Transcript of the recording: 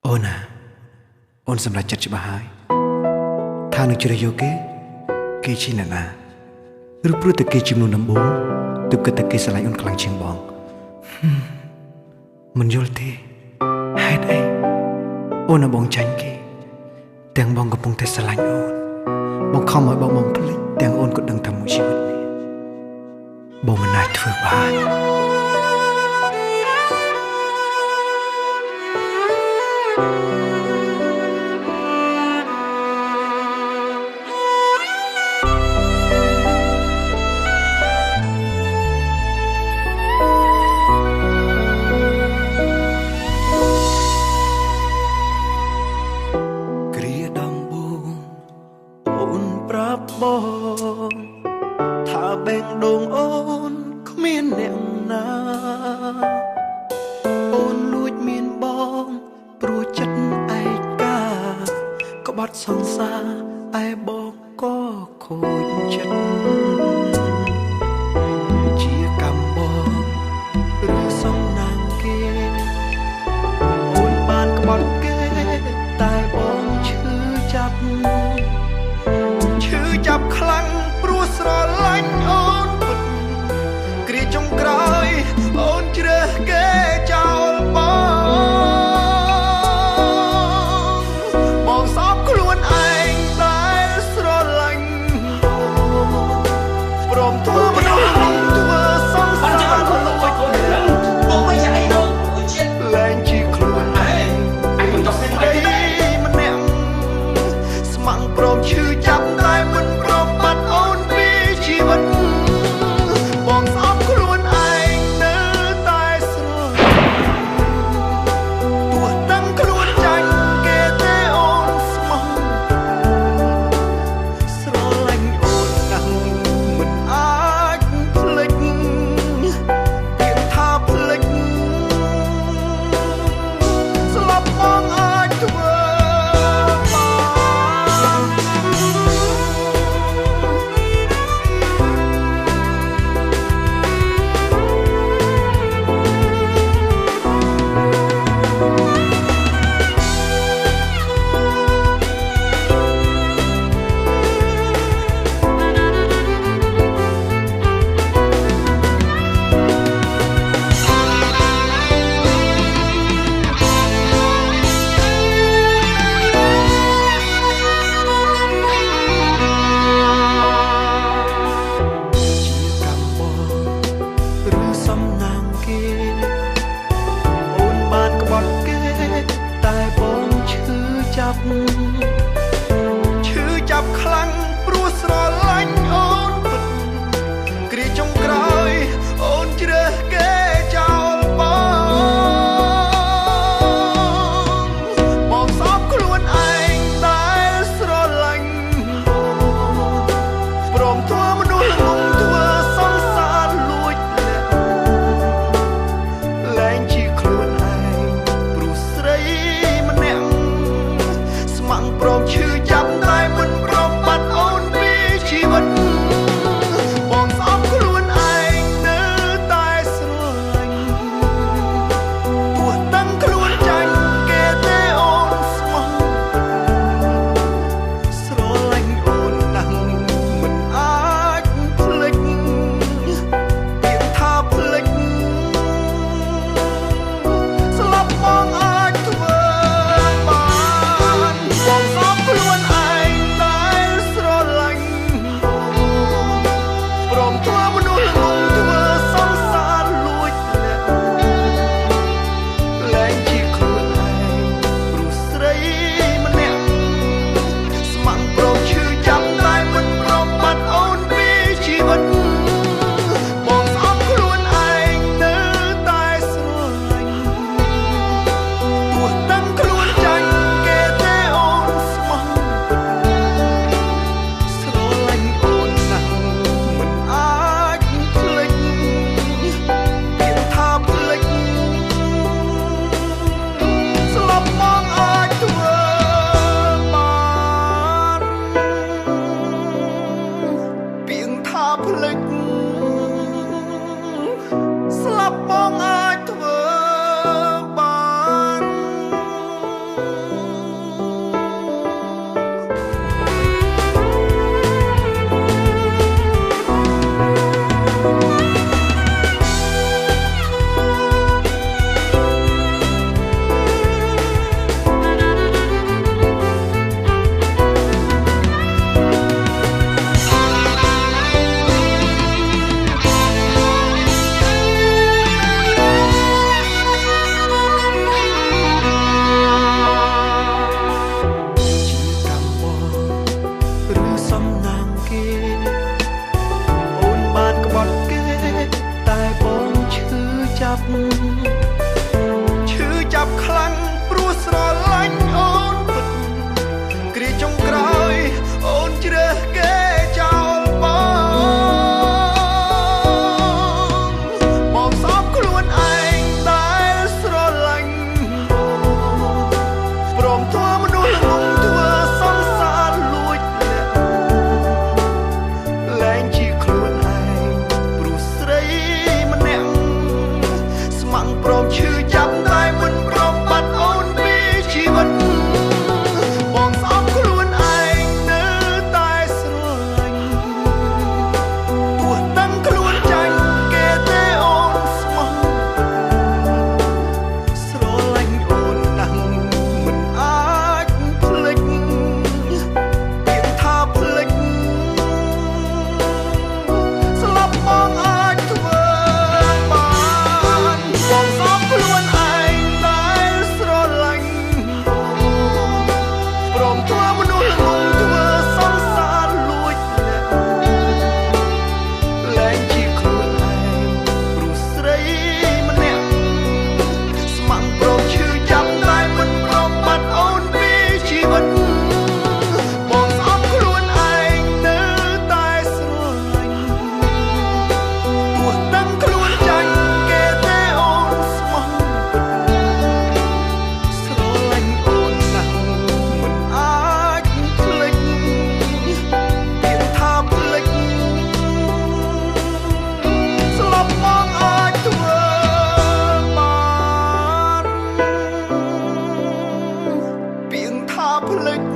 អូនណាអូនសម្រេចចិត្តច្បាស់ហើយថានឹងជ្រើសយកគេជាអ្នកណាឬព្រោះតែគេជាមនុស្សដំបូងទើបគិតតែគេស្រឡាញ់អូនខ្លាំងជាងបងមិនយល់ទេហេតុអីអូននៅបងចាញ់គេទាំងបងកំពុងតែស្រឡាញ់អូនបងខំឲ្យបងភ្លេចទាំងអូនក៏ដឹងថាមួយជីវិតនេះបងមិនអាចធ្វើបានបងថាបេងដូងអូនគ្មានអ្នកណាអូនលួចមានបងព្រោះចិត្តឯកាក្បត់សង្សារឯបងក៏ខូចចិត្តជាកម្មបងឬសំណាងគេអូនបានក្បត់គេតែបងឈឺចាប់ខ្លាំងព្រោះស្រឡាញ់អូនពិតគ្រាចុងក្រោយអូនជ្រើសគេចោលបងសោកខ្លួនឯងដែលស្រឡាញ់ព្រមធ្វើមនុស្សធ្វើសង្សារបងមិនយ៉ាងនោះជាតិលែងជាខ្លួនឯងអញមិនចង់ស្នេហ៍ម្នាក់ស្ម័គ្រព្រមឈឺចាប់តែមិនបងស្អប់ខ្លួនឯងនៅតែស្រឡាញ់ទោះដឹងខ្លួនចាញ់គេទេអូនស្មោះស្រឡាញ់អូនណាស់មិនអាចភ្លេចគេថាភ្លេចស្លាប់បងអាចធ្វើឈឺចាប់ខ្លាំងព្រោះស្រឡាញ់អូនពិតគ្រាចុងក្រោយអូនជ្រើសគេចោលបងសោកខ្លួនឯងដែលស្រឡាញ់ព្រមធ្វើមនុស្សល្ងង់ធ្វើសង្សារលួចលែងជាខ្លួនឯងព្រោះស្រីម្នាក់ព្រមឈឺចាប់តែមិនព្រមបាត់អូ ភ្លេច